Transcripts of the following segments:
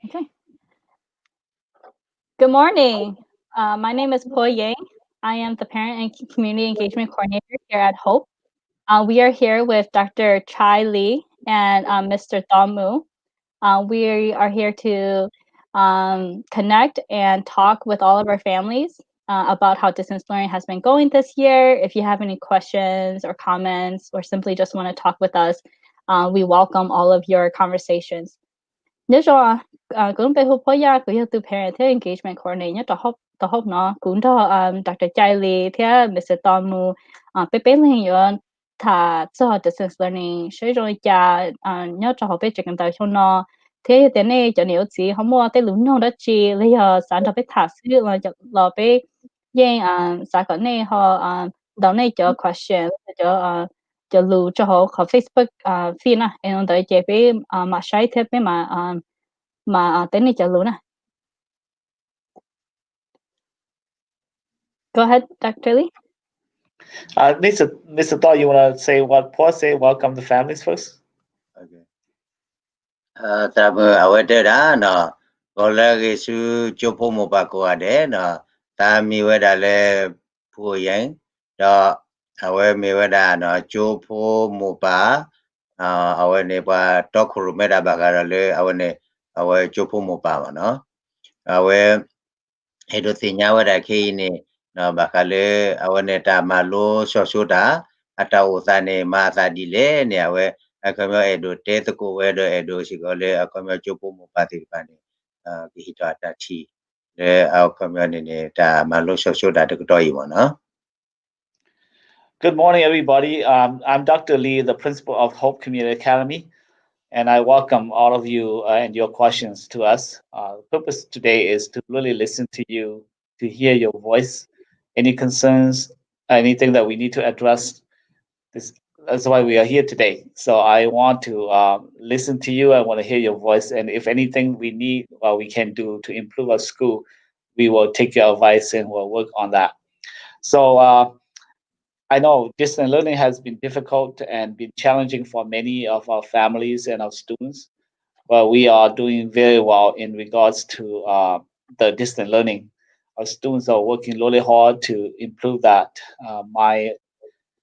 Okay. Good morning. My name is Po Yang. I am the Parent and Community Engagement Coordinator here at Hope. We are here with Dr. Chai Lee and Mr. Thom Mu. We are here to connect and talk with all of our families about how distance learning has been going this year. If you have any questions or comments or simply just want to talk with us, we welcome all of your conversations. Nhớ cho cũng被hụt ya của yêu từ parent thế engagement coordinator nhớ cho hộp nó cũng cho Dr. Charlie thế Mr. Tom mu bé bé lên yon thà cho distance learning sử dụng cha nhớ cho họ bé chỉ cần tới cho nó thế thế này cho nếu chỉ họ mua tới lúc nào đó chỉ lấy sản cho bé thà sư là bé yên sản cái này họ đầu này cho question cho lưu cho họ có Facebook feed na em đợi chế bé mà sai thế bé mà tới này cho lưu na. Go ahead, Dr. Lee. Mr. Thor, you want to say what Paul say? Welcome the families first. Okay. Tabu awete da no. Kola ke su chopo mo pa ko ade no. Ta mi weda le pu yang. Do awe mi weda no chopo mo pa. Awe ne pa tokuru meda bagara le awe ne awe chopo mo pa no. Awe edo tinya weda ke ini no bakale awe ne ta malo sosuda atau utane ma tadi le ne awe akamyo edo te ko wedo edo sigole akamyo chopo mo pati pani hito atati le akamyo ne ta malo sosuda de to imo no. Good morning, everybody. I'm Dr. Lee, the principal of Hope Community Academy, and I welcome all of you and your questions to us. The purpose today is to really listen to you, to hear your voice, any concerns, anything that we need to address. That's why we are here today. So I want to listen to you. I want to hear your voice, and if anything we need, we can do to improve our school, we will take your advice and we'll work on that. So I know distance learning has been difficult and been challenging for many of our families and our students, but we are doing very well in regards to the distance learning. Our students are working really hard to improve that. My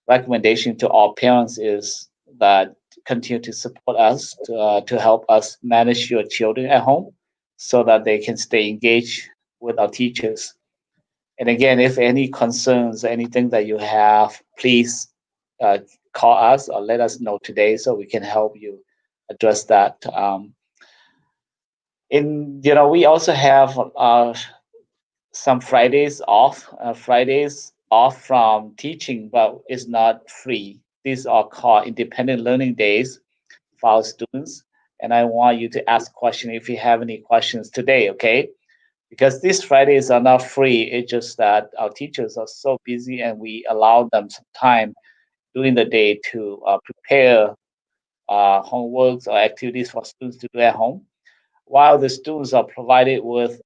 recommendation to all parents is that continue to support us to help us manage your children at home so that they can stay engaged with our teachers. And again, if any concerns, anything that you have, please uh, call us or let us know today so we can help you address that. We also have some Fridays off. Fridays off from teaching, but it's not free. These are called independent learning days for our students. And I want you to ask questions if you have any questions today, okay? Because these Fridays are not free. It's just that our teachers are so busy and we allow them some time during the day to prepare homeworks or activities for students to do at home, while the students are provided with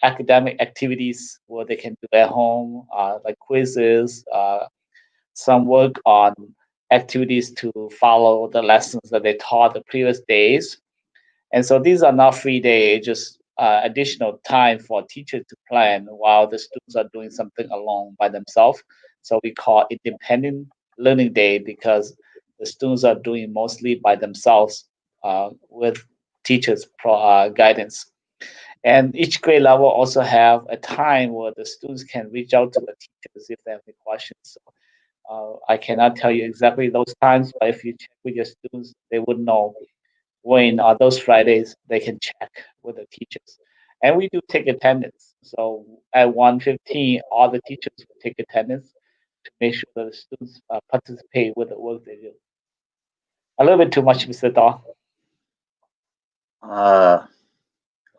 academic activities where they can do at home, like quizzes, some work on activities to follow the lessons that they taught the previous days. And so these are not free days, just additional time for teachers to plan while the students are doing something alone by themselves. So we call it independent learning day because the students are doing mostly by themselves with teachers' guidance. And each grade level also have a time where the students can reach out to the teachers if they have any questions. So I cannot tell you exactly those times, but if you check with your students, they would know when those Fridays they can check with the teachers. And we do take attendance. So at 1:15, all the teachers will take attendance to make sure that the students participate with the work they do. A little bit too much, Mr. Daw.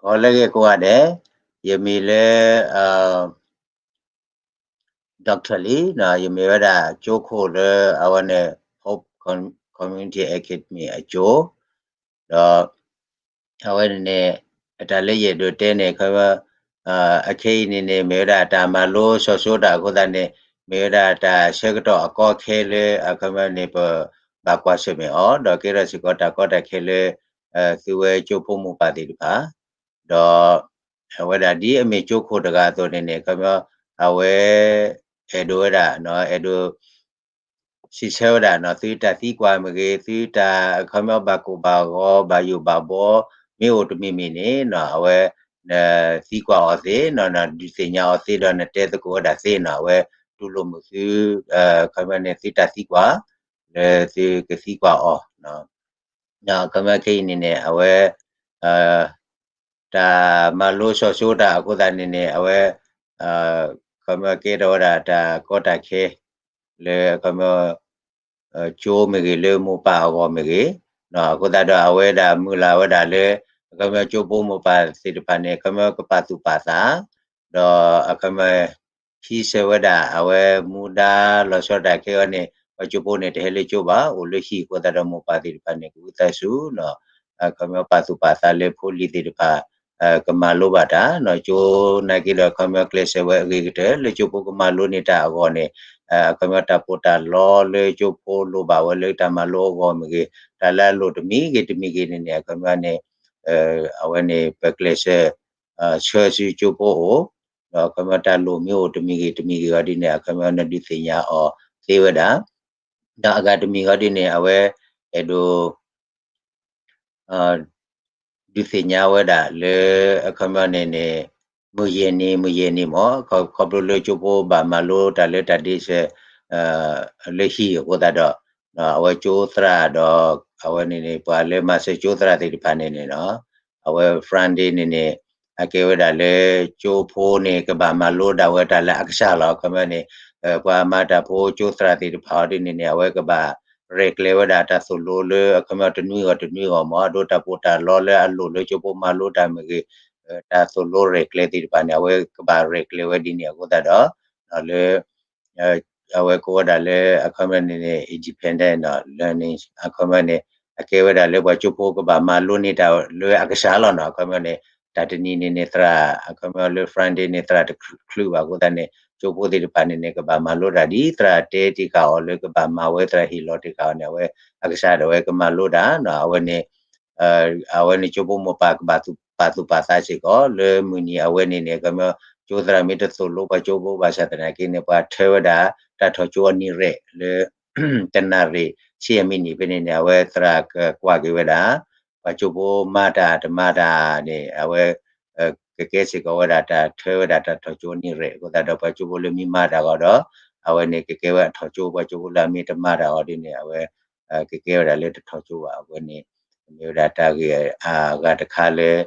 Kola ke ko ade yemile Dr. Lee na yemi weda joko le awane Hope Community Academy ajo do awane ne atale ye do tene kawa akei ne mera ta malo sosoda ko da ne mera ta sekto ako khele akama ne ba kwa se me o do kera sikota kota khele suwe chopo mu pa di ba đó vậy là đi mình chụp khu được cái tôi này cái mà vậy edo đã nó edo si seo đã nó tuy ta tí qua mà cái tuy ta cái mà bà cô bà go bà yêu bà bố mi ô tô mi nè nó vậy tí qua ở thế nó đi xây nhà ở thế đó nó tết của đã thế nó vậy tu lùm thứ cái mà này tí ta tí qua thì cái tí qua ở nó cái mà cái này nè vậy ta malu so da ko da ne awe kama ke do da ta ko ta ke le kama cho me ge le mo pa go me ge no ko da da awe da mu la wa da le kama cho bo mo pa si de pa ne kama ko pa tu pa sa do kama hi se wa da awe mu da lo so da ke ne cho bo ne de le cho ba o le hi ko da da mo pa ti pa ne ku ta su no kama pa tu pa sa le pho li ti de pa kemalu bata no cho na ki lo kama klese we gi te le cho po kemalu ni ta go ne kama ta po ta lo le cho po lo ba we le ta ma lo go mi gi ta la lo to mi gi ne kama ne awe ne pe klese che si cho po o kama ta lo mi o to mi gi ga di ne kama na di se nya o se we da ga to mi ga di ne awe edo diseña weda le kamane ne muyeni mo ko le chupo ba malo ta le ta di se le hi ko da do awe chu tra do awe ne pa le ma se chu tra ti pa ne no awe friday ne ake weda le chupo ne ka ba malo da weda le aksha lo kamane pa ma ta po chu tra ti pa di ne awe ka ba regular weda ta solo le kama to nui go ma do ta pota lo le alu le cho po ma lo ta me ge ta solo regular ti pa ne we ba regular we di ne ko da do le awe ko da le akama ne independent learning akama ne ake weda le ba cho po ko ba ma lo ni ta le akasha lo no akama ne ta ni ne tra akama le friday ne tra ta clue ba ko da ne cho po ti pa ne ka ba ma lo da di tra te ti ka o le ka ba ma we tra hi lo ti ka ne we akasha do we ka ma lo da no awe ne cho po mo pa pa sa chi ko le mu ni awe ne ka ma cho tra mi ta so lo ba cho po ba sa ta na ki ne pa the wa da ta tho cho ni re le tan na re chi mi ni pe ne awe tra kwa ki we da ba cho po ma da ne awe ke si ko da ta the da ta tho cho ni re ko da do pa cho bo le mi ma da go do awe ne ke wa tho cho ba cho la mi ta ma da go di ne awe ke da le tho cho ba awe ne mi da ta ge ga ta kha le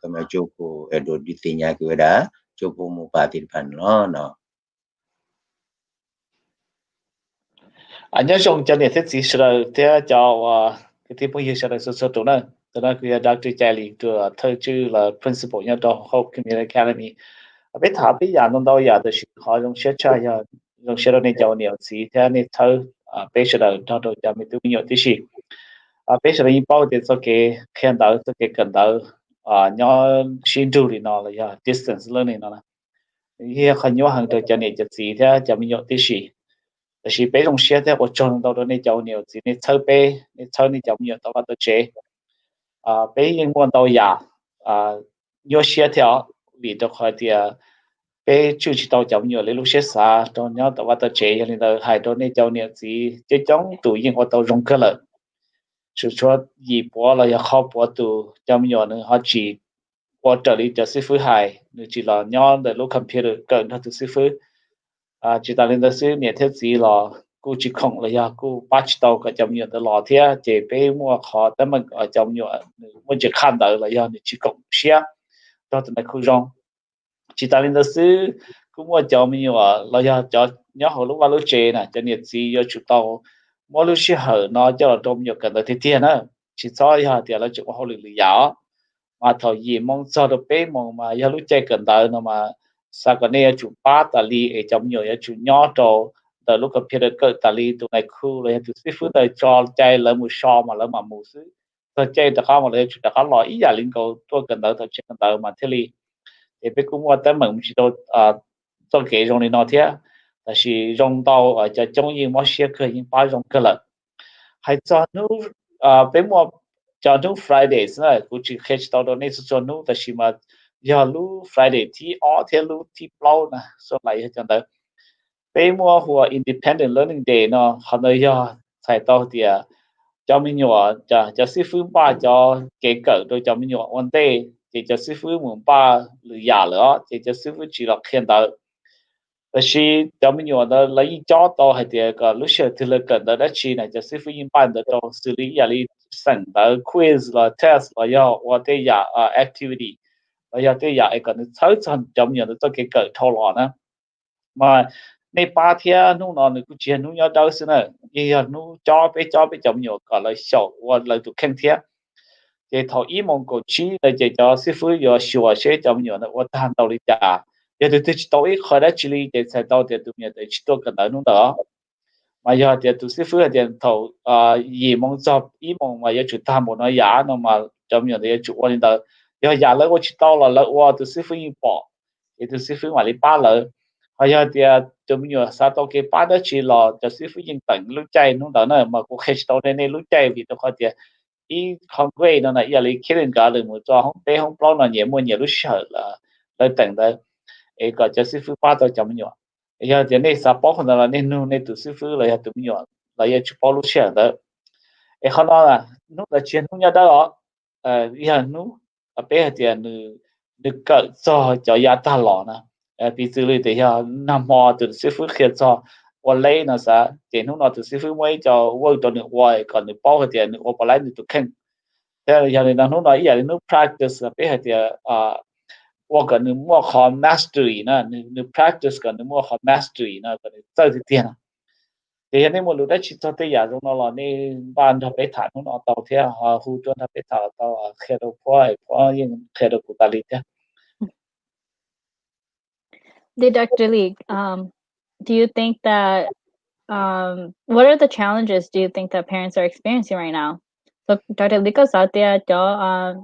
ka ma cho ko e do di ti nya ke da cho po mu pa ti pan no nhớ trong cho nên thế chỉ là thế cho cái tiếp bây giờ là số chỗ đó cái Dr. Charlie từ thời chứ là principal nhà đó Hope Community Academy biết thả bây giờ nó đâu giờ thì họ dùng sẽ cho giờ dùng sẽ này cho nhiều gì thế này thời bây giờ là đó rồi cho mình tự nhiều tí gì bây giờ là bao nhiêu cái khen đỡ cái cần đỡ nhỏ xin đủ thì nó là giờ distance learning nó là hiện không nhiều hàng được cho nên cho gì thế cho mình nhiều tí gì是俾种些的我种到的那叫牛子，你抽杯，你抽你就没有到的车，俾英文到呀，有些条你都快点，俾就是到就没有你路些啥，到你到我的车，你到还到那叫牛子，这种读音我都用去了，就说一波了要好波读，就没有呢好记，我这里就是会海，你知道，你的路 computer 跟它就是会。chỉ ta lên đó xứ nhà thiết gì là cô chỉ không là ya cô bắt đầu cái trong nhiều lò thế chỉ bé mua khóแต่มันở trong nhiều mình chỉ 看到了呀你chỉ không xia đó là khu rong chỉ ta lên đó xứ cô mua trong nhiều là ya cho nhớ hồi lúc vào lúc chơi nè cho nên gì yo chủ tàu mua lúc xí hở nó cho là trong nhiều cái đó thì tiền á chỉ cho ya thì là chụp hồi lì giáo mà thôi gì mong cho được bé mong mà ya lúc chơi cần đó nó mà sa cái này chủ ba ta li ở trong nhiều chủ nhỏ trâu từ lúc cái phía cái ta li tụi này khu rồi tụi sĩ phu tới cho chơi là một so mà là mà một xứ rồi chơi ta có mà là chủ ta có lo ý giả linh cầu tôi cần tới thôi chơi cần tới mà thế li thì biết cũng qua tới mình chỉ tôi tôi kể trong này nó thế là chỉ trong tàu ở trong những món xe cơ những bao trong cơ là hay cho nó bé mua cho nu Fridays na ku chi catch tao do ne so nu ta shi ma ya lu Friday ti o the lu ti plau na so lại cho đó bé mua hùa independent learning day nó họ nói ya sai tao thì cho mình nhỏ cho sư phụ ba cho cái cỡ tôi cho mình nhỏ one day thì cho sư phụ mình ba lười giả nữa thì cho sư phụ chỉ là khen đó但是咱们用的来一找到还得个，路线的那个的那去呢，就是非一般的到xử lý压力省的 quiz 了 test 了要我得呀activity，我要得呀一个呢，操场咱们用的这个头了呢，mà ในป่าเที่ยนู่นนอนกูเจียนู่นยอดดาวสินะยี่ยนู่นจ่อไปจำอยู่ก็เลย小我来读看天，这头一蒙过去的这叫师傅要学些จำอยู่นะ我谈到了家。也对对，到一开来这里的才到的对面的去多个那种的，嘛要的都是付点头一蒙找一蒙嘛也就他们那牙那嘛，咱们有的也就我领导，要牙了我去到了我都是付一包，也都是付完了八了，还要的咱们有啥到给八的去了，就是付一等路在弄到那嘛，我开始到那路在里头好的。一看贵的呢，也来客人家的么做红白红包呢，也么也都少了，来等的。个叫师傅把到怎么样？要在那啥包含到了，那弄那都师傅了要怎么样？了要去包路线的，好了啊，弄了钱弄要到了，要弄别的那个做叫压大佬呢，比之类的要那么的师傅去做，我累那啥，电弄那的师傅我叫我到你我个你包个点，我本来你都肯，但是要你那弄到一样你 practice 别的我可能more 考 mastery 呢，你 practice 可能 more 考 mastery 呢，可能这一点啊。thì hiện nay một lúc đó chỉ cho tới giờ nó là nên ban cho bé thằng nó tàu theo khu cho nó bé thằng tàu khe đầu qua những khe đầu của ta đi theo. Dr. Lee, do you think that what are the challenges do you think that parents are experiencing right now? So Dr. Lee có sao thì cho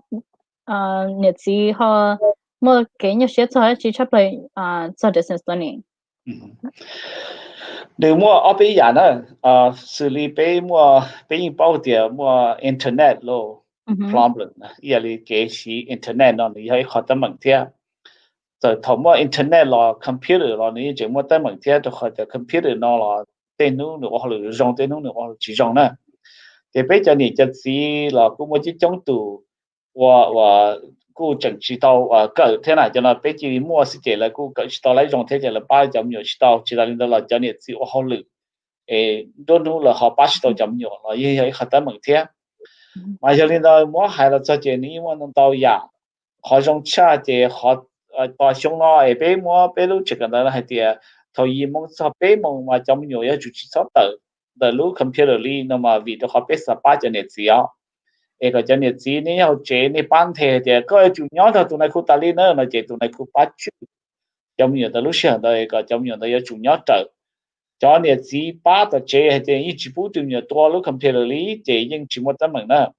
nhiệt sĩ họ một cái nhiều chuyện cho chỉ chấp lại cho distance learning. Nếu mua ở bây giờ nữa, xử lý bây mua bây bao tiền mua internet lo problem, ý là cái gì internet nó thì hay khó tâm bằng thế. Rồi thông qua internet là computer là nếu chỉ mua tâm bằng thế thì khó computer nó là tên nó hoặc là dùng tên nó hoặc là chỉ dùng nữa. Thì bây giờ你就只了，我们去中途，我กู整知道个天呐，就那北京末世界了，กู个知道来用天界了，八就没有知道，知道领导了，叫你自我好了，多努了好八十多就没有了，也很多问题，嘛就领导我还了这些年我能到呀，好用车的好把熊了，北么北路这个呢还的，头一梦到北梦嘛就没有要就去找的路 computer 里，那么为的好北十八就你只要。个叫你知你要借你班贴的，个就鸟头都来库打理呢，那借都来库把住，有没有的路上的个，有没有的要主鸟走，叫你知把的借的一直不断要多路 computer 里借应只么得门呢，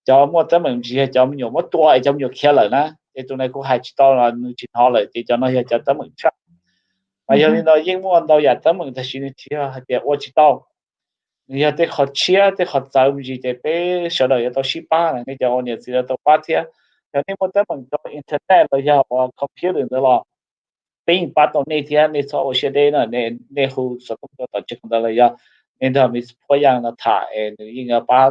叫么得门只叫没有么多，叫没有开了呢，这都来库还知道了，你知道了，这叫那些叫得门出，还有那英文到也得门的心里提啊，还得我知道。你要得学车，得学走路，得被小到要到18了，你叫我儿子要到8天，那你没得问到 internet 了呀，我 computer 的了，被人把到那天你操我现在呢，你后什么到这个了呀，你他们破样了他，你应该把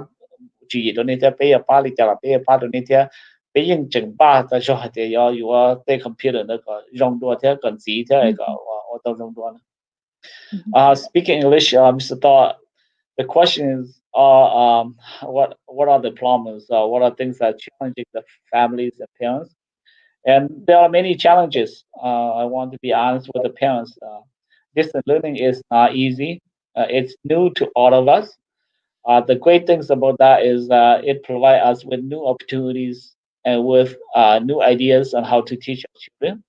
注意到那天被把你家了，被把到那天。被认证吧，但是还得要有我对 computer 那个用多天跟自己那个我都用多了。Speaking English, Mr. Daw, the question is, what are the problems? What are things that are challenging the families and parents? And there are many challenges. I want to be honest with the parents. Distance learning is not easy. It's new to all of us. The great things about that is it provides us with new opportunities and with new ideas on how to teach our children.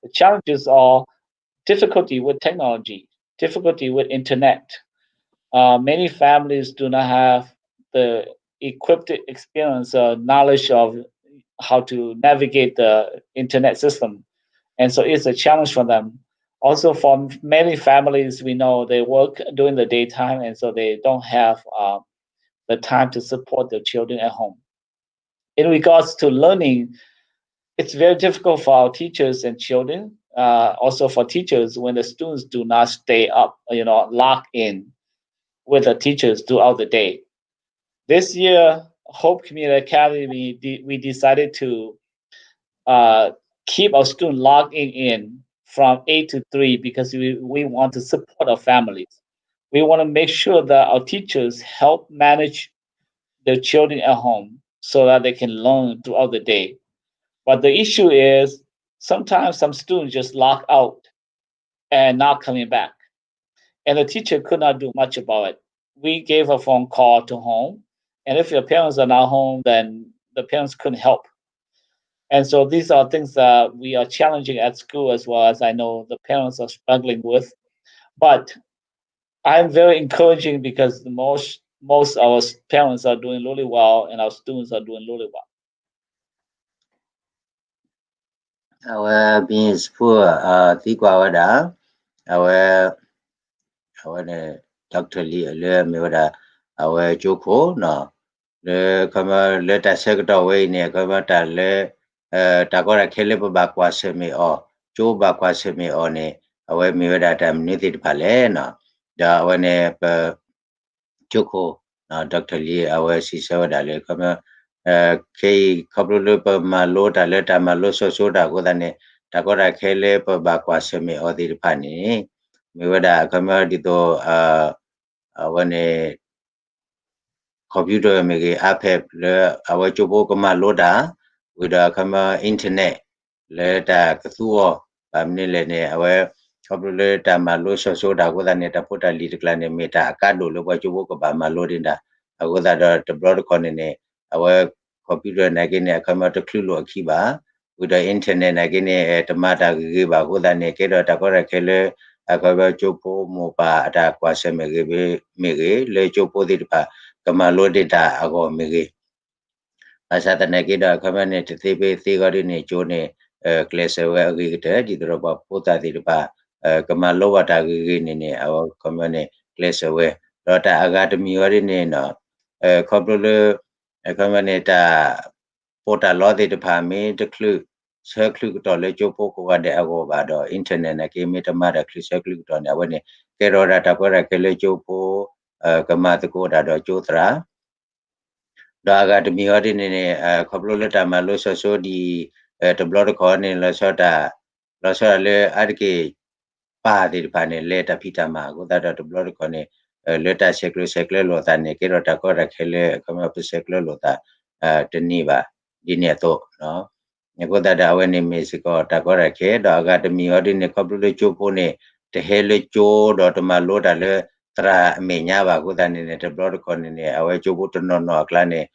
The challenges are difficulty with technology, difficulty with internet. Many families do not have the equipped experience or knowledge of how to navigate the internet system, and so it's a challenge for them. Also, for many families, we know they work during the daytime, and so they don't have the time to support their children at home. In regards to learning, it's very difficult for our teachers and children. Also for teachers, when the students do not stay up, locked in with the teachers throughout the day. This year, Hope Community Academy, we decided to uh, keep our students logged in from 8 to 3 because we want to support our families. We want to make sure that our teachers help manage their children at home so that they can learn throughout the day. But the issue is sometimes some students just lock out and not coming back. And the teacher could not do much about it. We gave a phone call to home, and if your parents are not home, then the parents couldn't help. And so these are things that we are challenging at school as well as I know the parents are struggling with. But I'm very encouraging because most of our parents are doing really well and our students are doing really well. Our being poor, Tikawada, our Dr. Lee, Mioda, our Joko, no, the Kama let us second away near Kamata le Takora Kelep Bakwasemi or Joe Bakwasemi on it, away Mioda tam needed Palena, the one Joko, Dr. Lee, our sister, the Kama. Kay couple of Malota letter Maloso soda go than Takora Kele per Bakwasemi or the Pani. Miwada Kamadito when a computer make app le our Jobo Kama Loda with a Kama internet letter Kathuo Pamnilene our couple letter Maloso soda go than it put a little clan meta Kado Loba Jobo Malodinda. I go that the broad conine our computer nagine kama to clue kiba with the internet nagine at mata giba huda nekeda takora kele akaba chopo mopa ata kwase mege le chopo dirpa kama lodita ago mege asata nekeda kama ne tebe thigari ne chone klese we agite didroba pota dirpa kama lowata gi ne ago kama ne klese we rota agata miwari ne no couple kama ne ta pota lodi de pa me de clu sơ clu to le cho po ko de ago ba do internet na ke me ta ma da clu sơ clu to ne wa ne ke ro da ta ko ra ke le cho po ka ma ta ko da do cho tra da ga de mi ho de ne ko blo le ta ma lo so di de blo de ko ne la so da lo so le a de ke pa de pa ne le ta pita ma ko da de blo de ko ne le ta sekle lo ta ne ke ro ta ko ra ke le ka ma pe sekle lo ta de ni ba di ne to no ne ko da we ne me se ko ta ko ra ke da ga de mi ho de ne ko le cho po ne te he le cho do to ma lo da le tra me nya ba ko da ne te blo ko ne a we cho po to no kla ne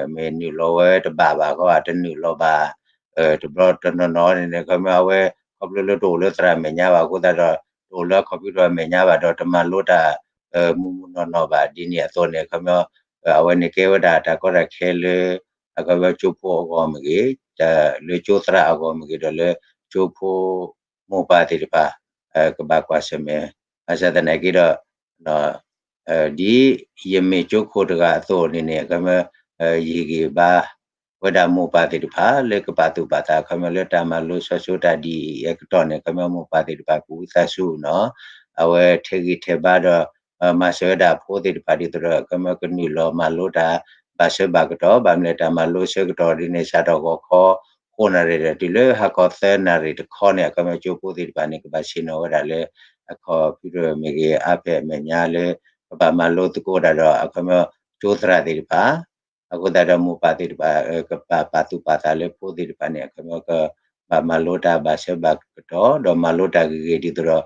me ni lo we te ba ko a te ni lo ba te blo to no ne ko ma we ko le to le tra me nya ba ko da do to le ko bi do me nya ba do to ma lo da mu no ba di ne to ne ko ma a we ne ke wa da ta ko ra ke le akaba chopo go mege ta le chotra go mege le chopo mo pa ti pa ka ba kwa se me asa da na ki do no di ye me choko da to ni ne ka ma yi gi ba wada mo pa ti pa le ka pa tu pa ta ka ma le ta ma lo so ta di e ka to ne ka ma mo pa ti pa ku sa su no awe the gi the ba do ma se da pho ti pa di to ka ma ka ni lo ma lo da ba se ba ka to ba me ta ma lo se ka to di ne sa to ko ko na re ti le ha ko se na re to ko ne ka ma chu pu ti pa ne ka ba shi no da le a ko pi ro me ge a pe me nya le ba ma lo tu ko da do a ka ma chu tra ti pa a ko da do mu pa ti pa ka pa tu pa ta le pu ti pa ne ka ma ka ba ma lo ta ba se ba ka to do ma lo ta ge ti to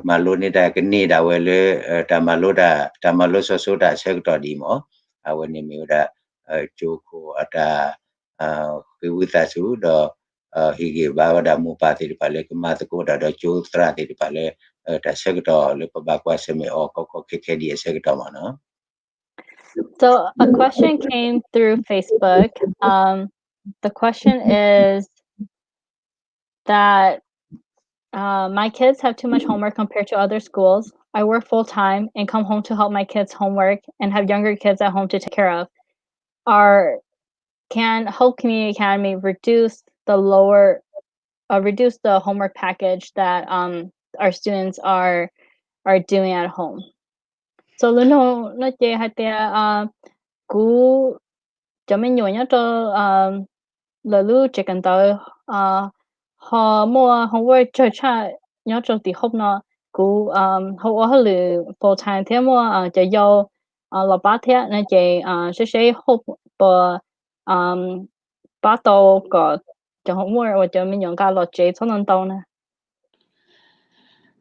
ma lo ni da ka ni da we le ta ma lo so da se ka to di mo a we ni mi da chu ko ata ke wi ta su do hi ge ba da mu pa ti pa le ka ma ta ko da do chu tra ti pa le ta se ka to le pa ba kwa se me o ko ke di se ka to ma no. So a question came through Facebook. The question is that my kids have too much homework compared to other schools. I work full time and come home to help my kids' homework and have younger kids at home to take care of. Are can Hope Community Academy reduce the homework package that our students are doing at home. So luno nó chơi hai tia cú cho mình nhiều nhất cho là lu chỉ cần tới họ mua homework cho cha nhớ cho thì hôm nó cú họ ở lử full time thế mua cho yêu là ba thế nó chơi sẽ hộp bờ bắt đầu có cho homework và cho mình dùng cái luật chế cho nên đâu nè.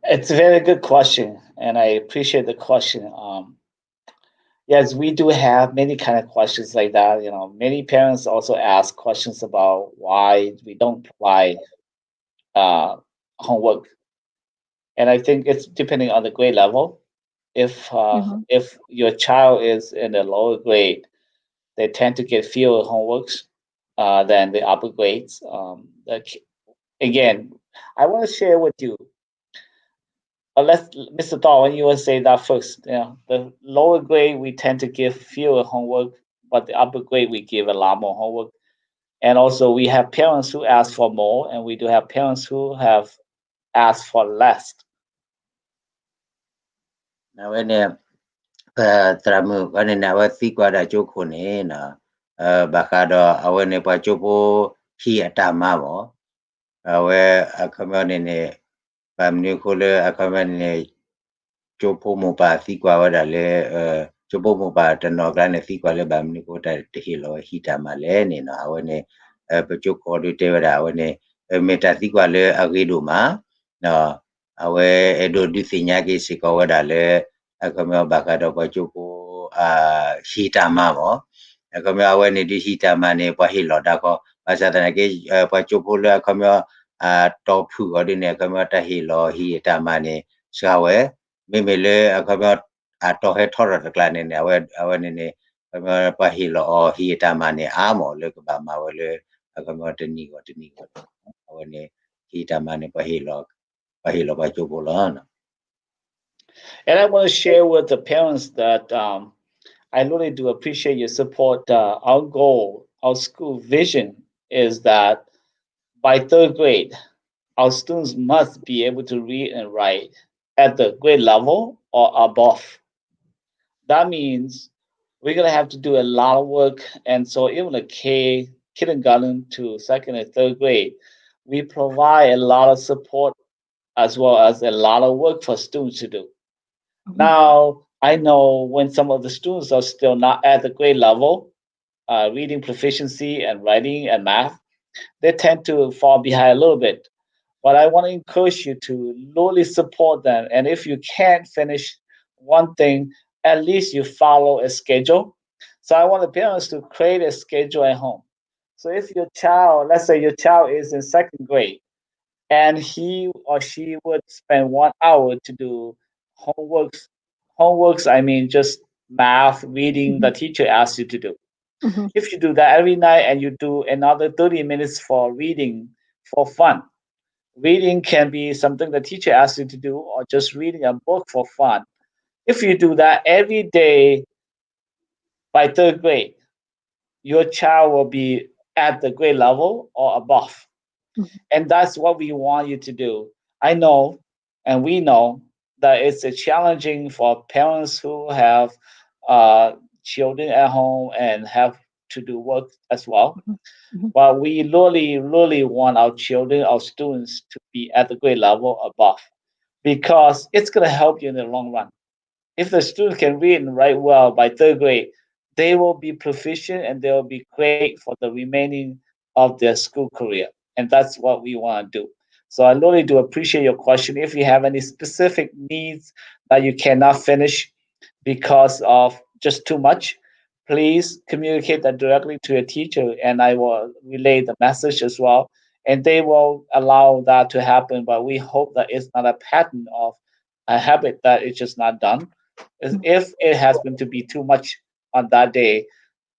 It's a very good question, and I appreciate the question. Yes, we do have many kind of questions like that. You know, many parents also ask questions about why we don't provide uh, homework, and I think it's depending on the grade level. If your child is in a lower grade, they tend to get fewer homeworks than the upper grades. Again, I want to share with you. Let's, Mr. Dahl, you will say that first. You know, the lower grade we tend to give fewer homework, but the upper grade we give a lot more homework. And also, we have parents who ask for more, and we do have parents who have asked for less. Now, when tramu when na wa si kwa da chu khu ne na ba kha do awe ne pa chu po hi atama bo awe akama ne ba mni khu le akama ne chu po mo pa si kwa wa da le chu po mo pa ta no ga ne si kwa le ba mni khu ta te hi lo hi ta ma le ne na awe ne pa chu ko de te wa da awe ne me ta si kwa le a ge do ma no awe edo di si nya ki si ko wa da le akama ba kha do pa chu po hi ta ma bo akama awe ne di hi ta ma ne pa hi lo da ko ba sa ta ke pa chu po le akama to phu go de ne akama ta hi lo hi ta ma ne sa we me me le akama to he thor ra kla ne ne awe ne akama pa hi lo o hi ta ma ne a mo le ba ma we le akama te ni go awe ne hi ta ma ne pa hi lo pa chu po lo na. And I want to share with the parents that I really do appreciate your support. Our goal, our school vision is that by third grade, our students must be able to read and write at the grade level or above. That means we're going to have to do a lot of work. And so, even a kindergarten to second and third grade, we provide a lot of support as well as a lot of work for students to do. Now, I know when some of the students are still not at the grade level, reading proficiency and writing and math, they tend to fall behind a little bit. But I want to encourage you to really support them. And if you can't finish one thing, at least you follow a schedule. So I want the parents to create a schedule at home. So if your child, let's say your child is in second grade, and he or she would spend 1 hour to do homeworks. Homeworks, I mean, just math, reading the teacher asks you to do. If you do that every night and you do another 30 minutes for reading for fun, reading can be something the teacher asks you to do or just reading a book for fun. If you do that every day by third grade, your child will be at the grade level or above. And that's what we want you to do. I know, and we know that it's a challenging for parents who have children at home and have to do work as well. But we really, really want our children, our students to be at the grade level above because it's going to help you in the long run. If the students can read and write well by third grade, they will be proficient and they will be great for the remaining of their school career. And that's what we want to do. So I really do appreciate your question. If you have any specific needs that you cannot finish because of just too much, please communicate that directly to your teacher and I will relay the message as well. And they will allow that to happen. But we hope that it's not a pattern of a habit that it's just not done. If it has been to be too much on that day,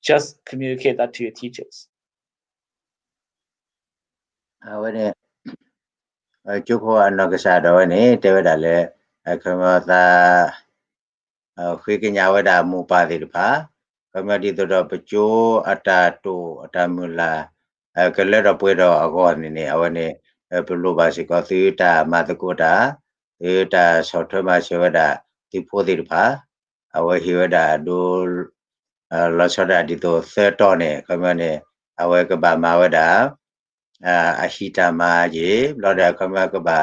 just communicate that to your teachers. Awe ne chu po an no ka sa do ne te wa da le akama ta khwi ke nya wa da mu pa de pa Kamadi to do pejo ata to atamula kalera puedo agon ni awane pelu basi ko ta matakota ta sothma sevada tipodi pa awa hiwada do la soda di to setone kamane awa ka ba mawada ahita ma je loda kama ka ba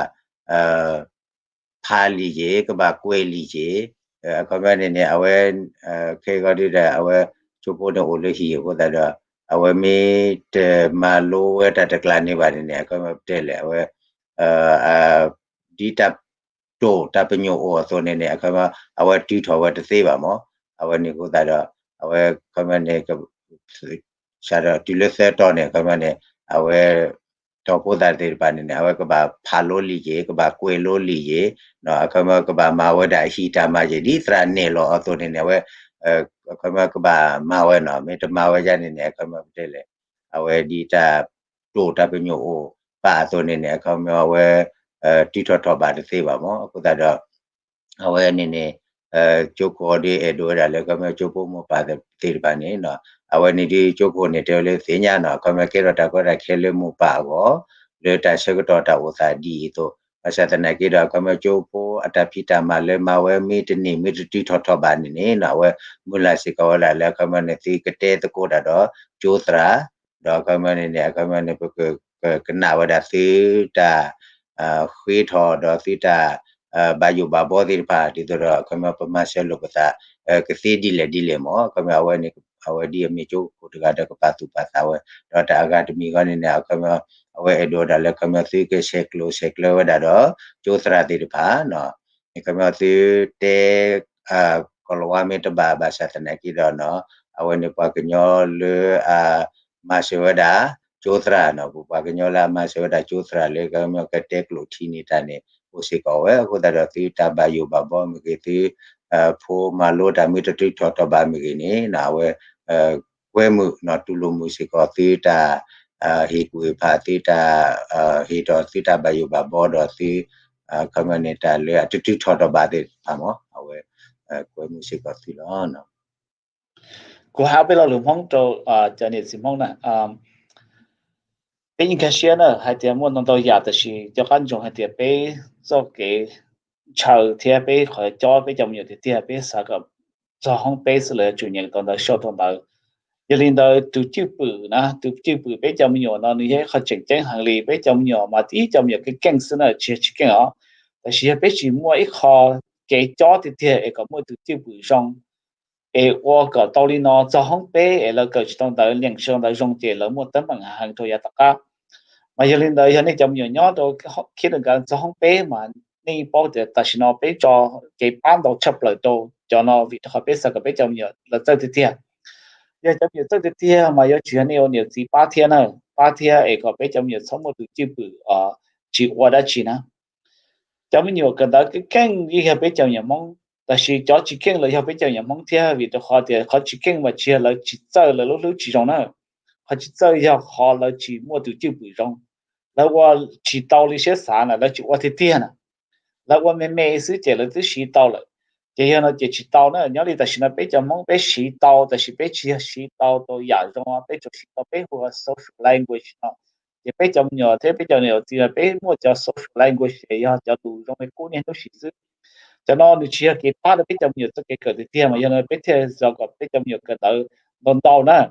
pali je ka ba kweli je kamane ne awa ke ga di da awa chupo no ole hi ko da da awa me te malo ta ta klani ba ne kama tele awa di ta to ta penyo o so ne ne kama awa ti tho wa te se ba mo awa ni ko da da awa kama ne ka shara ti le se to ne kama ne awa to ko da de ba ne awa ka ba pha lo li je ka ba kwe lo li je no kama ka ba ma wa da hi ta ma je di tra ne lo o so ne ne awa kama ka ba ma wa no me ta ma wa ja ne ne kama te le awa di ta to ta penyo o pa so ne ne kama awa ti tho tho ba de se ba mo ko da da awa ne ne choko de edo da le kama choko mo pa de te ba ne no awa ni di choko ne te le se nya no kama ke ro ta ko da khele mo pa go le ta se ko ta wo sa di to asa ta na ke da kama choko ata pita ma le ma we mi te ni mi ti tho tho ba ne ne na we mu la se ko la le kama ne ti ke te to ko da do chu tra do kama ne kama ne ke na wa da se ta khwi tho do si ta ba yu ba bo di pa di to kama pa ma se lo ka ta ke se di le mo kama awa ni awa di mi chu ko ga da ka pa tu pa sa we do ta aga mi ga ni na kama awa edo da le kama si ke sheklo wa da do chu tra di pa no ni kama si te kalau wa mi to ba sa ta na ki do no awa ni pa ke nyo le ma se wa da chu tra no pa ke nyo la ma se wa da chu tra le kama ke te klo thi ni ta ne o se ko we ko da do ti ta ba yu ba bo mi ke ti pho ma lo da mi to ti tho to ba mi ke ni na we kwe mu na tu lo mu se ko ti ta hi ku pa ti ta hi to ti ta ba yu ba bo do ti kama ne ta le ti ti tho to ba de pa mo we kwe mu se ko ti lo no cô học bây giờ lùm phong trâu cho nên xin phong nè bây giờ cái xe nữa hay thì muốn弄到nhà的是就看中还得被做给炒贴被和做被怎么样的贴被啥个做红被是了主人当到小当到一领导都支付呢都支付被怎么样呢你些和正正行李被怎么样嘛第一怎么样个公司呢去干啊但是被是摸一号给做的贴一个摸都支付上我个道理呢，做烘焙，了个当到零售的中介了，莫等门行头也大家，嘛有领导有你就么样都去那个做烘焙嘛，你包的但是呢，被做给搬到出来都，叫那为他被啥个被就么样，了走的点，要就么走的点嘛，要去你有你只8天呢，8天一个被就么样，差不多就不去我的去呢。cho mình nhiều cái đó cái kênh như là bây giờ nhà mong là chỉ cho chỉ kênh là bây giờ nhà mong theo vì họ chỉ kênh mà chỉ là chỉ chơi là lúc lúc chỉ trong đó họ chỉ chơi giờ họ là chỉ mua từ chữ bự trong là我chỉ到了些啥呢？那就我的天呐，那我们每次接了都洗到了，这样呢就洗到呢，你里头是那被叫梦被洗到，但是被洗到都亚洲啊，被就洗到被和 social language 啊。也被叫nhiều thế bây giờ nhiều thì là bé mua cho social language thì cho tụ trong cái cố niệm nó chỉ dư cho nó chỉ là cái ta là bây giờ nhiều cái cái tiền mà giờ bây giờ giờ có bây giờ nhiều cái đó đồn đầu nữa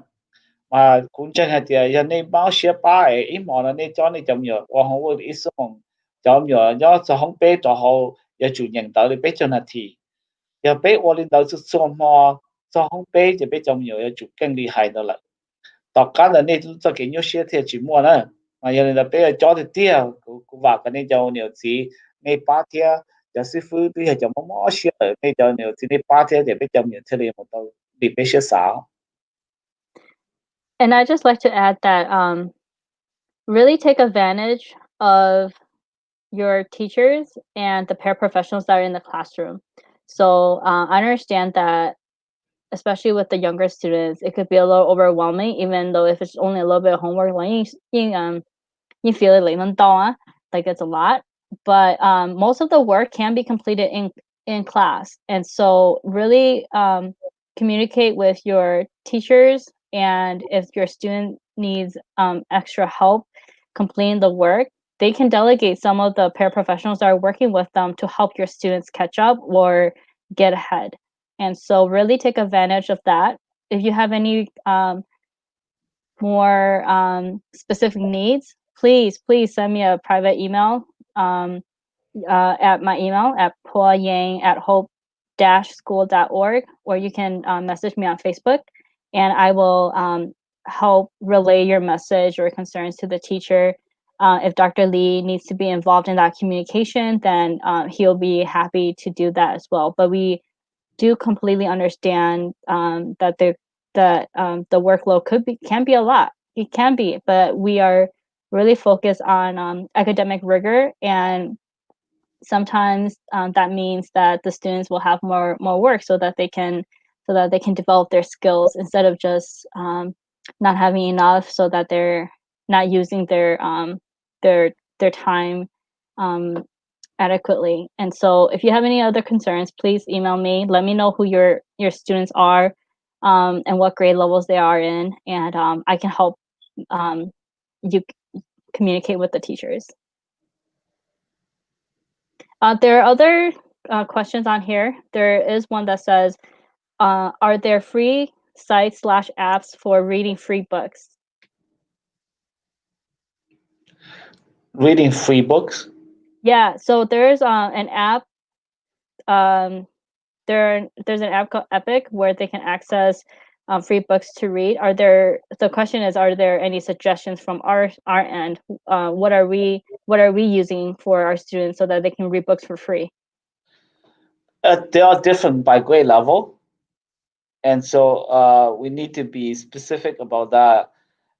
mà cũng chẳng hạn thì giờ này báo xe ba ấy ít mà nó này cho này chậm nhiều và họ会ít送cho nhiều do cho không bé cho họ giờ chủ nhân tới bây giờ là thì giờ bé我领导是做嘛做烘焙就比较nhiều要主更厉害的了大家的那做给有些贴纸么呢？mà giờ là bây giờ cho thì tia cũng vào cái này cho nhiều gì này ba tia giờ sư phụ bây giờ cho mắm mắm xí ở này cho nhiều gì này ba tia để bây giờ nhiều thế này một đầu đi bây giờ sao And I just like to add that really take advantage of your teachers and the paraprofessionals that are in the classroom. So I understand that, especially with the younger students, it could be a little overwhelming, even though if it's only a little bit of homework, when you feel it like it's a lot. But most of the work can be completed in class, and so really communicate with your teachers, and if your student needs extra help completing the work, they can delegate some of the paraprofessionals that are working with them to help your students catch up or get ahead. And so really take advantage of that. If you have any more specific needs, please send me a private email at my email at pauyang@hope-school.org, or you can message me on Facebook, and I will help relay your message or concerns to the teacher. If Dr. Lee needs to be involved in that communication, then he'll be happy to do that as well. But we do completely understand that the workload can be a lot. It can be, but we are really focused on academic rigor, and sometimes that means that the students will have more work so that they can develop their skills instead of just not having enough, so that they're not using their time adequately. And so if you have any other concerns, please email me. Let me know who your students are and what grade levels they are in, and I can help you communicate with the teachers. There are other questions on here. There is one that says, are there free sites/apps for reading free books? Reading free books? Yeah, so there's an app. There's an app called Epic where they can access free books to read. The question is, are there any suggestions from our end? What are we using for our students so that they can read books for free? They are different by grade level, and so we need to be specific about that.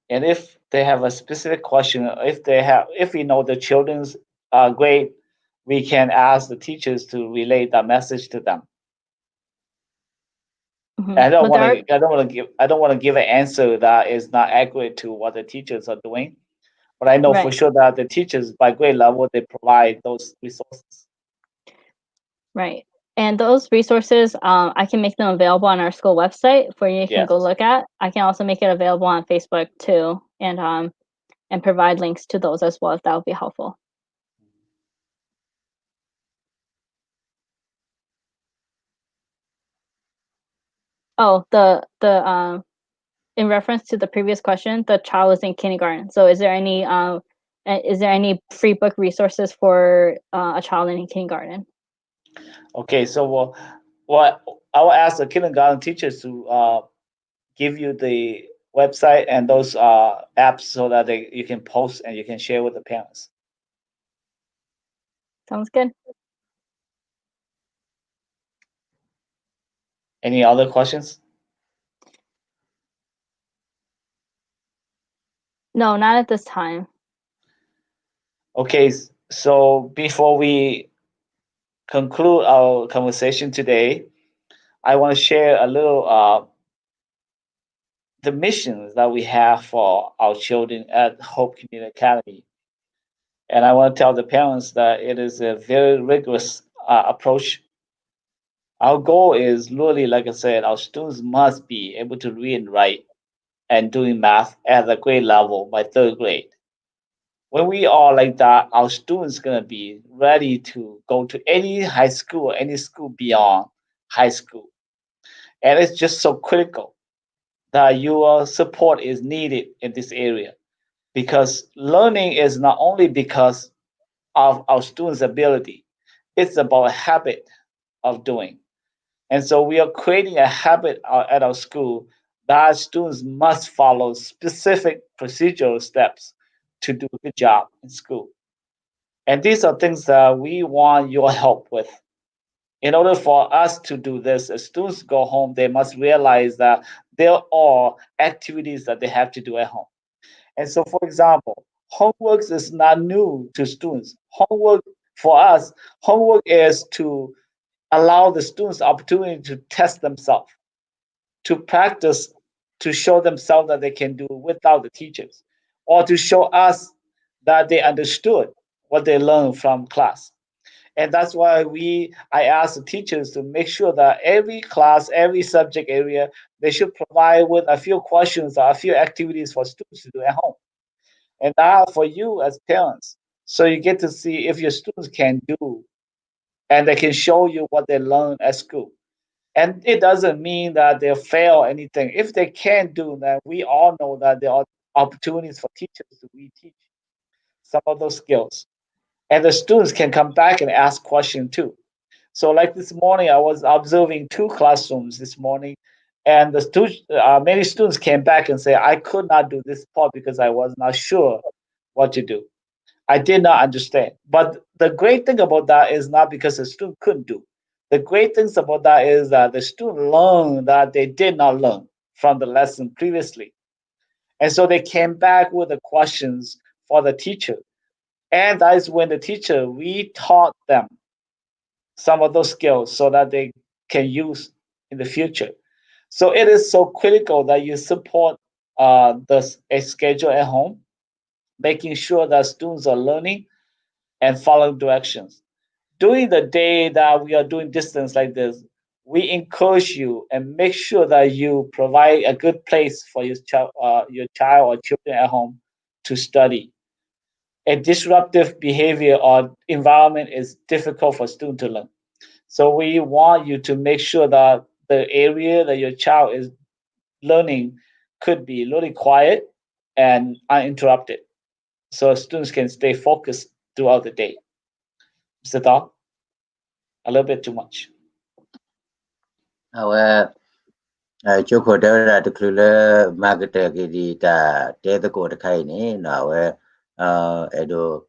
And if they have a specific question, if we know the children's grade, we can ask the teachers to relay that message to them. Mm-hmm. I don't want to give an answer that is not accurate to what the teachers are doing, but I know for sure that the teachers by grade level, they provide those resources. Right. And those resources, I can make them available on our school website for you can go look at. I can also make it available on Facebook too, and provide links to those as well if that would be helpful. Oh, in reference to the previous question, the child is in kindergarten. So is there any free book resources for a child in kindergarten? Okay, so what I will ask the kindergarten teachers to give you the website and those apps so that you can post and you can share with the parents. Sounds good. Any other questions? No, not at this time. Okay, so before we conclude our conversation today, I want to share a little the missions that we have for our children at Hope Community Academy. And I want to tell the parents that it is a very rigorous approach. Our goal is really, like I said, our students must be able to read and write and doing math at the grade level by third grade. When we are like that, our students gonna be ready to go to any high school, any school beyond high school. And it's just so critical that your support is needed in this area, because learning is not only because of our students' ability, it's about a habit of doing. And so we are creating a habit at our school that students must follow specific procedural steps to do a good job in school. And these are things that we want your help with. In order for us to do this, as students go home, they must realize that there are activities that they have to do at home. And so, for example, homework is not new to students. Homework is to allow the students the opportunity to test themselves, to practice, to show themselves that they can do without the teachers, or to show us that they understood what they learned from class. And that's why I ask the teachers to make sure that every class, every subject area, they should provide with a few questions or a few activities for students to do at home. And that for you as parents. So you get to see if your students can do and they can show you what they learn at school. And it doesn't mean that they'll fail anything. If they can do that, we all know that there are opportunities for teachers to reteach some of those skills. And the students can come back and ask questions too. So, like this morning, I was observing two classrooms this morning, and many students came back and say, "I could not do this part because I was not sure what to do. I did not understand." But the great thing about that is not because the student couldn't do. The great things about that is that the student learned that they did not learn from the lesson previously, and so they came back with the questions for the teacher, and that is when the teacher re-taught them some of those skills so that they can use in the future. So it is so critical that you support a schedule at home, making sure that students are learning and following directions. During the day that we are doing distance like this, we encourage you and make sure that you provide a good place for your child or children at home to study. A disruptive behavior or environment is difficult for students to learn. So we want you to make sure that the area that your child is learning could be really quiet and uninterrupted so students can stay focused throughout the day. Mr. Dahl, a little bit too much. Our chocolate at the cooler market that the code kaini now edo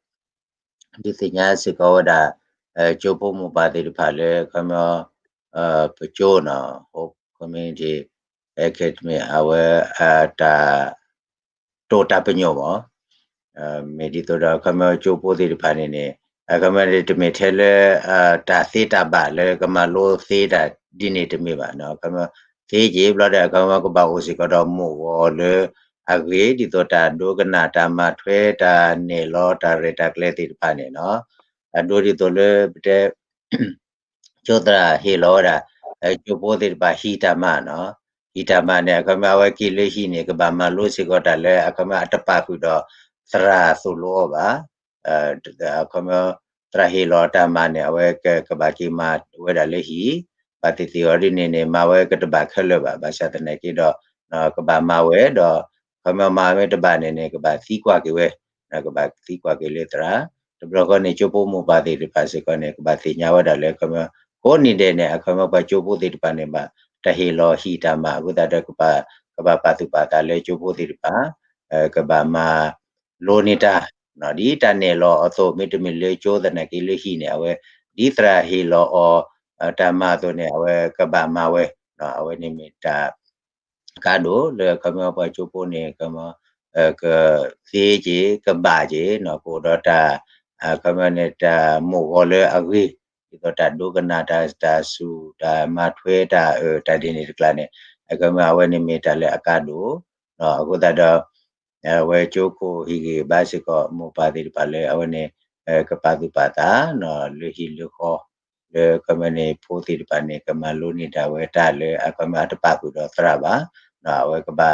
this thing as a coda chopo mobile pale come pachona hope community academy our at tota penyomo medito da come chopo the panini a commanded to me tell ta theta bale come a low theta dinner me no come thế chỉ lo đã có bao gì có đó mua le agri di to ta do kana ta ma thwe ta ne lo ta re ta kle ti pa ne no do di to le bte chodra he lo da chu po ti pa hi ta ma no hi ta ma ne ka ma wa ki le hi ne ka ba ma lo si ko ta le ka ma ta pa ku do tra su lo ba ka ma tra he lo ta ma ne wa ka ba ki ma we da le hi pati theory ne ma we ka ta ba khale ba sa ta ne ki do ka ba ma we do ka ma we ta ba ne ka ba si kwa ki we ka ba si kwa ki le tra to bro ko ne chu po mo ba ti pa se ko ne ka ba ti nya wa da le ka ma ko ni de ne ka ma ba chu po ti pa ne ba ta he lo hi ta ma ku ta da ka ba pa tu pa ta le chu po ti pa ka ba ma lo ni ta no di ta ne lo so mi tu mi le chu da ne ki le hi ne we di tra he lo o ta ma to ne we ka ba ma we no we ni mi ta ka do le ka ma pa chu po ne ka ma ka si ji ka ba ji no ko do ta ka ma ne ta mo go le agri to ta do ka na ta su ta ma thwe ta ta di ni kla ne ka ma we ni mi ta le ka do no ko ta do we chu ko hi ge ba si ko mo pa di pa le we ne ka pa du pa ta no le hi le ko le ka ma ne pho ti pa ne ka ma lo ni ta we ta le ka ma ta pa ku do tra ba no we ka ba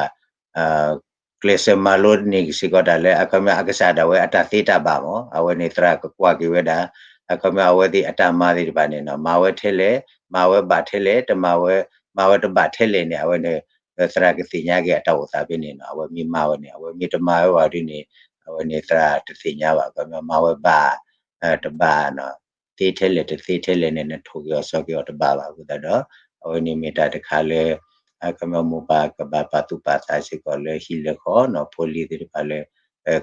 klese malo ni si ko da le ka ma ka sa da we ata ti ta ba mo we ni tra ka kwa ki we da ka ma we di ata ma di pa ne no ma we the le ma we ba the le ta ma we ta ba the le ne we ne tra ka ti nya ke ata wo sa bi ne no we mi ma we ne we mi ta ma we wa di ne we ne tra ta ti nya ba ka ma we ba ta ba no ti the le ta ti the le ne ne thu yo so ke ta ba ba ku da do we ni mi ta ta kha le ka ma mo ba ka ba pa tu pa sa si ko le hi le ko no poli ti pa le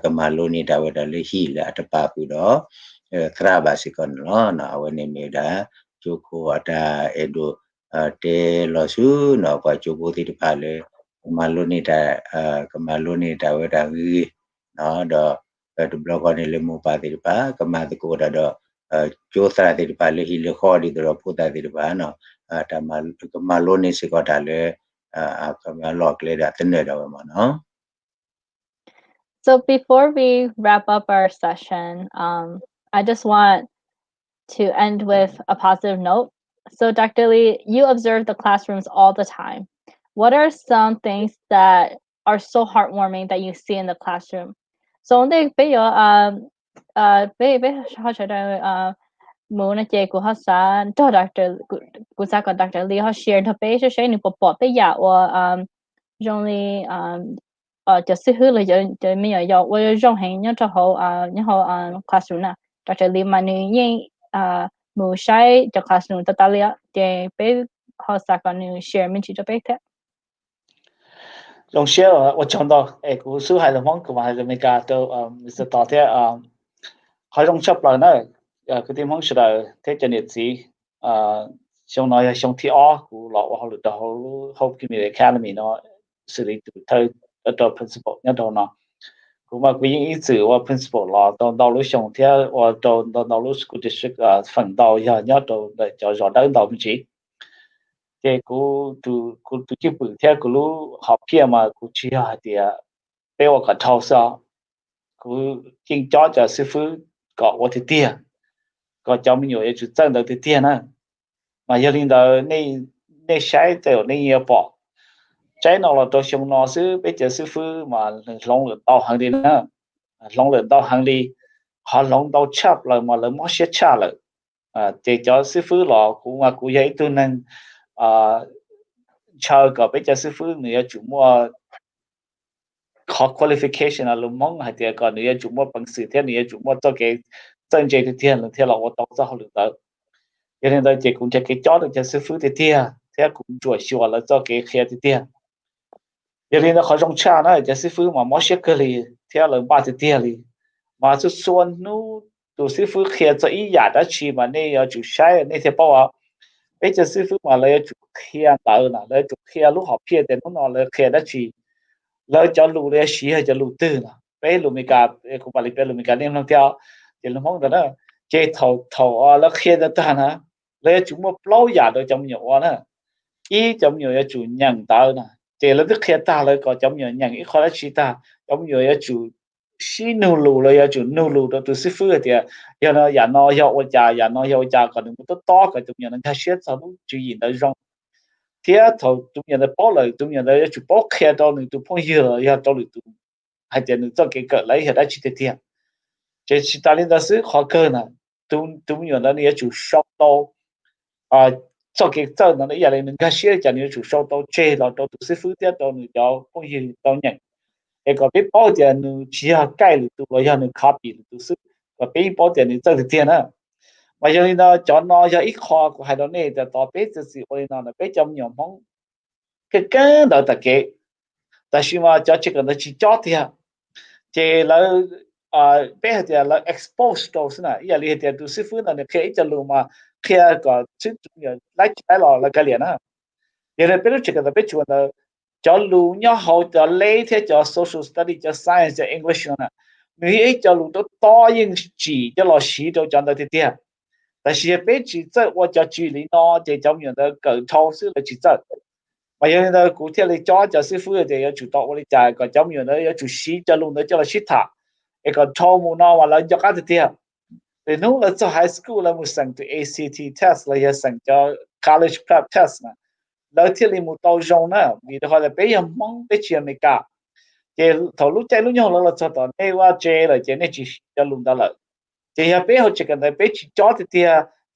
ka ma lo ni da we da le hi le ata pa ku do tra ba si ko no na we ni mi da chu ko ata edo te lo su no pa chu ko ti pa le ma lo ni da ka ma lo ni da we da gi no do tu blog ko ni le mo pa ti pa ka ma ti ko da do chu sa ti pa le hi le ko di do pu ta ti pa no ta ma lo ni si ko da le log later no. So before we wrap up our session, I just want to end with a positive note. So, Dr. Lee, you observe the classrooms all the time. What are some things that are so heartwarming that you see in the classroom? So, bây giờ bây họ sẽ muốn chị của họ sẽ cho Dr. của sẽ có Dr. Lee họ share thực tế sẽ những bộ bộ bây giờ và dùng li just hư là giờ mình ở và dùng hình như cho họ như họ classroom nè Dr. Lee mà như mua sai cho classroom tất cả liền thì bây họ sẽ có những share mình chỉ cho bây thế Long share 我讲到古书还是蒙古嘛还是没干都是到底还用chấp lại nữa cái tiếng mong sợ thế cho nhiệt gì xong nói xong thì của lọ họ được đầu học cái mình academy nó xử lý từ thời ở principal nhớ đâu nó cũng mà quý ý chữ và principal lọ đầu lúc xong thì và đầu lúc school district phần đầu giờ nhớ đâu để cho rõ đỡ đầu mình chỉ cái cú chỉ bự theo cú lúc học kia mà cú chỉ thì bé我个头上cú kinh cho sư phụ có我的爹có cho mình nhiều chút chân được thì tiền á mà giờ linh đó này này sai theo này nhiều bỏ trái nào là tôi xong nó sư bây giờ sư phụ mà long lượng tao hàng đi nữa long lượng tao hàng đi họ long tao chấp lại mà lại mất sẽ trả lại để cho sư phụ là cũng mà cũng vậy tôi nên chờ cái bây giờ sư phụ nữa chủ mua có qualification là luôn mong hay thì còn nữa chủ mua bằng sự thế nữa chủ mua cho cái chân chế thì tiền là theo là tôi tao cho họ được đó cho nên tôi chỉ cũng chỉ cái chó được cho sư phụ thì tiền thế cũng chuột xua là cho cái kia thì tiền cho nên nó khó trong cha nó cho sư phụ mà mất sẽ cái gì theo là ba thì tiền gì mà số xuân nu tu sư phụ kia cho ý giả đã chỉ mà này chủ sai này thì bảo à bây giờ sư phụ mà lấy chủ kia tạo là lấy chủ kia lúc học kia thì nó lấy kia đã chỉ lấy cho lù lấy xí hay cho lù tư nè bây lù mình cả cũng phải bây lù mình cả nên không theo thì nó mong đó chế thầu thầu lấy kia đó ta nè lấy chúng một lâu giả được trong nhiều nè ý trong nhiều chủ nhận tạo nè chế lấy cái kia ta lấy có trong nhiều nhận ý khó là chỉ ta trong nhiều chủ xí nô lù lấy chủ nô lù đó từ sư phụ thì giờ nó giờ nó giờ nó còn đừng có to cái trong nhiều nó khai xét sao nó chú ý tới rong thế thầu chúng nhà nó bỏ lại chúng nhà nó chủ bỏ kia đó nên tụi phong giờ ya đó tụi hay tiền cho cái cỡ lấy hết đã chỉ tiền chỉ chỉ ta lên đó sự khó cơ nè chúng nhà nó này chủ sau đó cho cái cho nó này là nên cái xe cho nên chủ sau đó chế là đó tụi sư phụ tiếp đó nên cho phong giờ đó nhận cái có biết bao tiền nó chỉ là cái tụi nó ya nên copy tụi sư và biết bao tiền nên cho tiền á mà giờ nó cho nó cho ít khó của hai đó này thì tao biết thì nó là biết trong nhiều mong cái đó là cái ta chỉ mà cho chỉ cần nó chỉ cho thì chỉ là bây giờ là expose đó là ý là thì tu sư phụ là cái cho luôn mà khi có chút nhiều lại trái là cái liền á giờ này bây giờ chỉ cần bây giờ là cho luôn nhau hậu cho lấy theo cho social study cho science cho English nữa người ấy cho luôn đó to những chỉ cho là chỉ cho nó thì tiền但是被记者我叫距离呢，这叫面的够超市的记者，我有的古天的家就是负责要做到我的家个叫面的要做西叫弄的叫了西塔，一个超模呢完了要干的点，你弄了做 high school 了，我上的 ACT test 了，也上叫 college prep test 呢，老天里冇到用呢，你的话呢，别人忙别钱没干，这头路在路上了做到，你话这了，这你只要弄到了。thì ya bé họ chỉ cần bé chỉ cho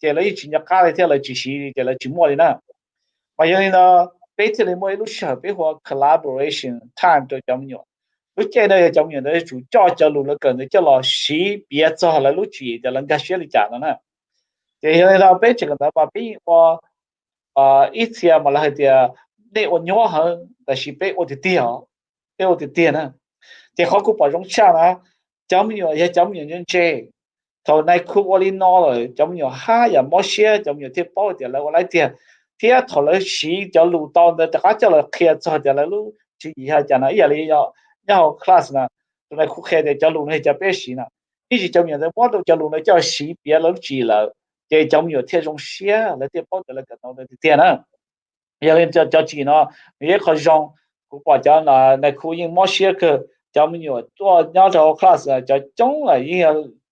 thì lấy chỉ nhập cá thì lấy chỉ xí thì lấy chỉ mua đi nè mà giờ nó bé thì lấy mua lúc sau bé họ collaboration time cho trong nhau lúc chơi đây trong nhau đấy chủ cho luôn nó cần cho là xí biết cho là lúc chỉ thì lần cái xí đi trả nó nè thì giờ nó bé chỉ cần bà bé họ ít thì mà là thì để ổn nhau hơn là xí bé ổn thì tiền nè thì họ cũng bảo trong cha nè trong nhau ya trong nhau nhân chơi thầu này khu vực này nó rồi giống như ha ya mất xe giống như thế bao tiền là lại tiền thế thầu lại xí cho lũ tao đó tất cả cho là kia cho cho là lũ chỉ ha cho nó giờ này要 class 呢thầu này khu kia để cho lũ này cho bé xí nè ý chỉ giống như thế bao đồ cho lũ này cho xí别了几了这giống như thế trong xe là thế bao tiền là cái đó là tiền á giờ này cho chỉ nó ये khó dùng cũng bảo cho là này khu vực mất xe cái giống như tôi nhớ cho class cho chúng là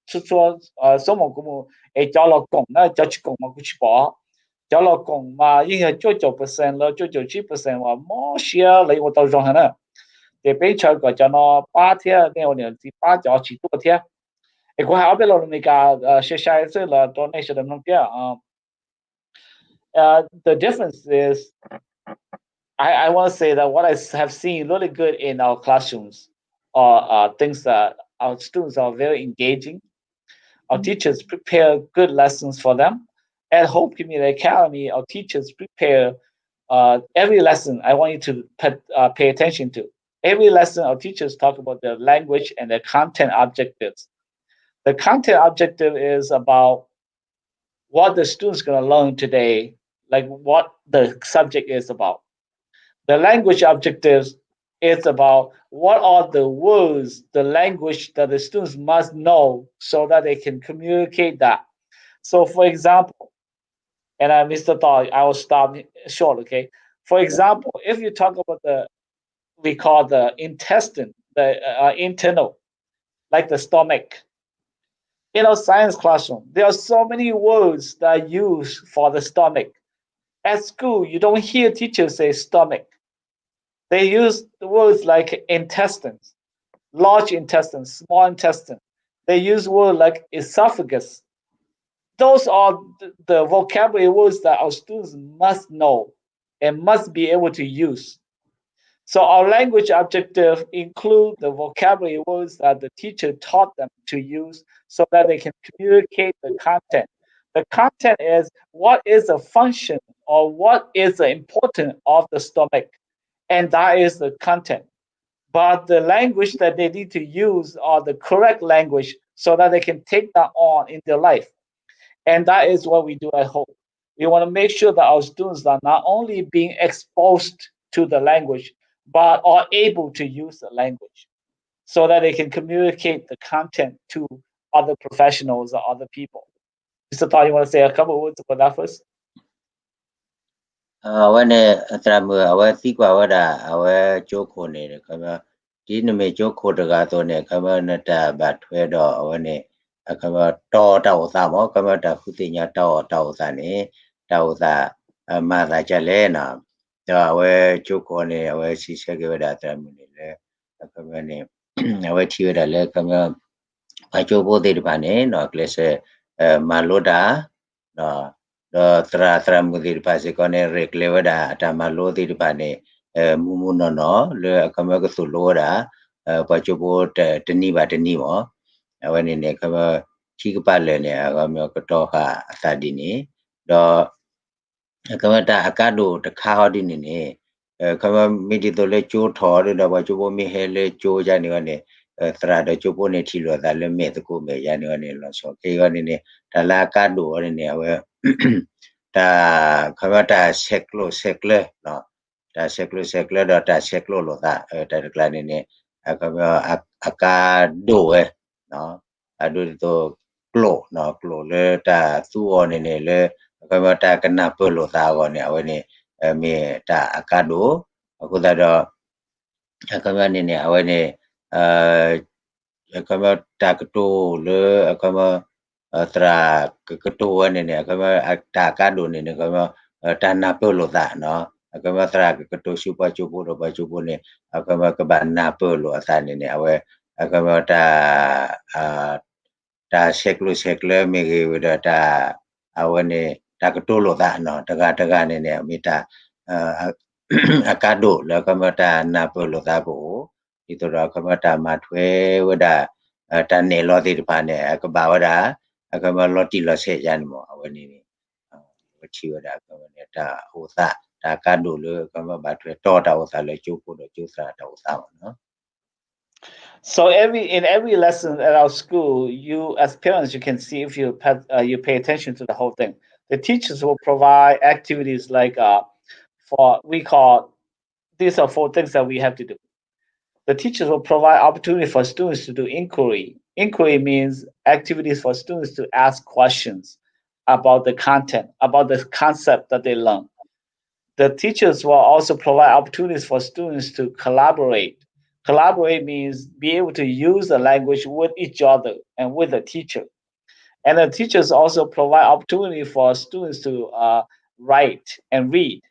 出说什么个么诶叫了讲那叫去讲嘛过去跑，叫了讲嘛应该99%了97%话冇些你我到上下呢，这边出个叫那8天呢我呢第8叫起多天，诶我还要别了那个学下一次了到那些的弄点啊。The difference is I want to say that what I have seen really good in our classrooms are things that our students are very engaging. Our teachers prepare good lessons for them. At Hope Community Academy, our teachers prepare every lesson. I want you to pay attention to. Every lesson, our teachers talk about the language and the content objectives. The content objective is about what the students going to learn today, like what the subject is about. The language objectives is about what are the words, the language that the students must know so that they can communicate that. So, for example, and Mr. Dog, I will stop short, okay? For example, if you talk about we call the intestine, the internal, like the stomach. In our science classroom, there are so many words that are used for the stomach. At school, you don't hear teachers say stomach. They use the words like intestines, large intestine, small intestine. They use words like esophagus. Those are the vocabulary words that our students must know and must be able to use. So our language objective include the vocabulary words that the teacher taught them to use so that they can communicate the content. The content is what is the function or what is the importance of the stomach, and that is the content. But the language that they need to use are the correct language so that they can take that on in their life. And that is what we do at Hope. We want to make sure that our students are not only being exposed to the language, but are able to use the language so that they can communicate the content to other professionals or other people. Mr. Todd, you want to say a couple of words about that first? When our sequel, our joke on it, come didn't make joke on the gato, come on at but where when a come to Tausamo, come out of Hutina Tausani, Tausa, Mother Jalena, our joke on it, our sister gave that our tutor, come Pachobo de Pane, no place Maloda, no. Tra mudir pasi kone reklevada tamalo dir pane mumuno no le kama kusuloda pachobo teni ba teni mo awani ne kama chikpale ne kama kotoha sadini do kama ta akado ta khawdi ne kama midi to le cho tho do pachobo mi hele cho ja ni ne tra do chobo ne thilo da le me to ko me ya ni ne lo so ke ne ta la akado ne awe ta khamata seklo no ta seklo da ta seklo lo ta ta kla ne khamya akado no adu to klo no klo le ta su o ne le khamata kana po lo ta go ne awe ne me ta akado ko da do khamya ne awe ne khamya ta to le khamya tra ketua ne kama ta kado ne kama tanah pelo tak no kama tra ketua supa cupu do cupu ne kama kebana pelo asan ne awe kama ta seklo megi udah ta awe ne ta ketolo tak no tega ne mita akado la kama ta na pelo tak ko itu dah kama ta matwe wada ta ne lo di depan ne ke bawah dah kama loti lo se jan mo awani ni chi wada kama ne ta hosa ta kado le kama batwe to ta hosa le chupu do chusa ta hosa no. So in every lesson at our school, you as parents you can see if you pay attention to the whole thing. The teachers will provide activities like for we call these are four things that we have to do. The teachers will provide opportunity for students to do inquiry. Inquiry means activities for students to ask questions about the content, about the concept that they learn. The teachers will also provide opportunities for students to collaborate. Collaborate means be able to use the language with each other and with the teacher. And the teachers also provide opportunity for students to write and read.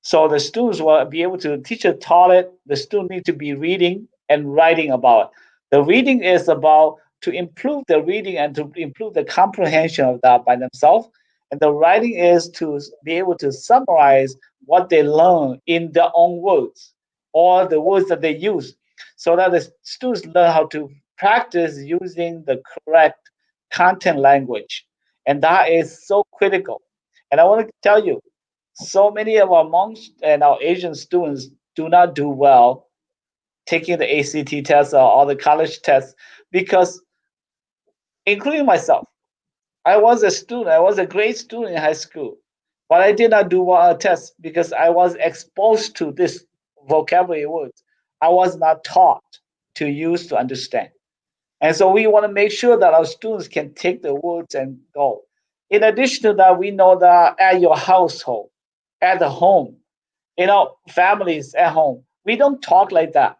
So the students will be able to, teacher taught it, the student need to be reading and writing about it. The reading is about to improve the reading and to improve the comprehension of that by themselves. And the writing is to be able to summarize what they learn in their own words or the words that they use so that the students learn how to practice using the correct content language. And that is so critical. And I want to tell you, so many of our monks and our Asian students do not do well taking the ACT test or all the college tests because, including myself, I was a student, I was a great student in high school, but I did not do well on a test because I was exposed to this vocabulary words. I was not taught to use to understand. And so we want to make sure that our students can take the words and go. In addition to that, we know that at your household, at the home, families at home, we don't talk like that.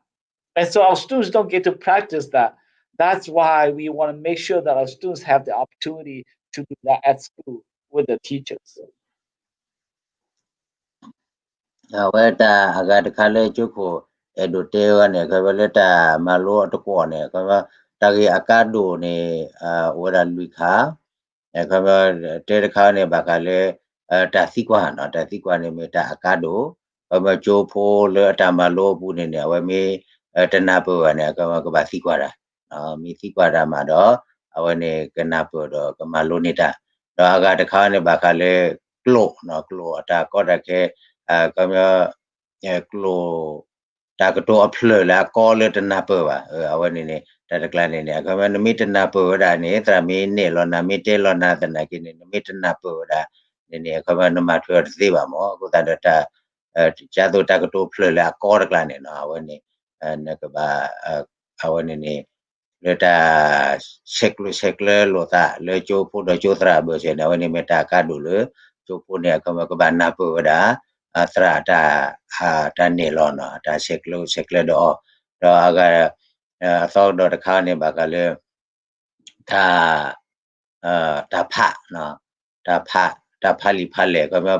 And so our students don't get to practice that. That's why we want to make sure that our students have the opportunity to do that at school with the teachers. Aweta agad kale chuko eduteo ne kabaleta malo to ne kaba tagi akadu ne wada luka e kaba tere kane bakale tasikwa no tasikwa ne meta akado kaba chopo le tamalo bune ne awe me tanapo ne kaba kaba sikwara mi sikwara ma do awe ne kanapo do kamalo ne ta do agad kane bakale klo no klo ata koda ke kama klo ta ko to apple la ko le tana pa ba awani ne ta ta klan ne kama ne mi tana pa da ne tra mi ne lo na mi te lo na ta na ki ne mi tana pa da ne kama ne ma thwa se ba mo ko ta ta cha to ta ko to apple la ko da klan ne no awani ne ka ba awani ne le ta sekle lo ta le cho pu do cho tra bo se na awani me ta ka do le cho pu ne kama ka ba na pa da atra ta ne lo no ta sekle do aga so do ta kha ne ba ka le ta ta pha no ta pha li pha le ka ma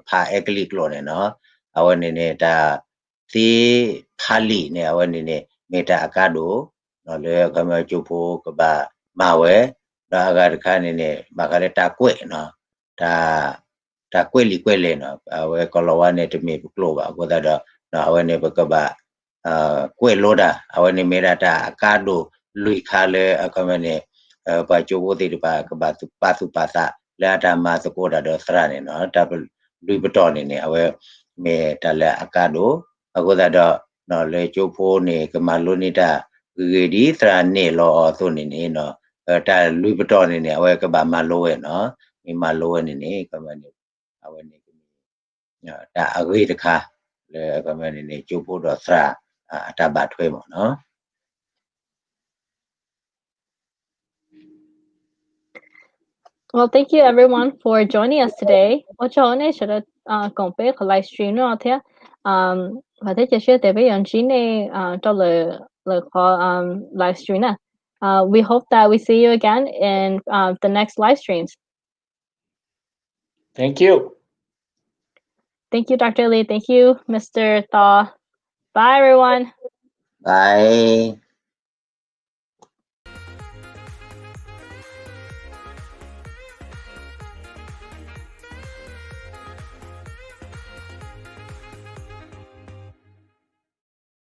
pha eklik lo ne no awan ne ta ti pha li ne awan ne me ta ka do no le ka ma chu pho ka ba ma we do aga ta kha ne ba ka le ta kwe no ta ta kwe le no awe ko lo wa ne te me klo ba ko da do no awan ne ba ka ba kwe lo da awan ne me da ta ka do lui kha le ka ma ne ba chu bo ti ba ka ba tu pa sa la ta ma sa ko da do sra ne no ta lui ba to ne awe me ta le ka do ko da do no le chu pho ne ka ma lo ni ta ge di sra ne lo so ne no ta lui ba to ne awe ka ba ma lo we no mi ma lo we ne ka ma ne awe ne ta a ge ta kha le ka ma ne chu pho do sra ta ba thwe mo no. Well, thank you everyone for joining us today. Ocho ne shara kompe ko live stream no athya. Và thế chia tế với yon chi ne cho le ko live stream na. We hope that we see you again in the next live streams. Thank you. Thank you, Dr. Lee. Thank you, Mr. Thaw. Bye, everyone. Bye.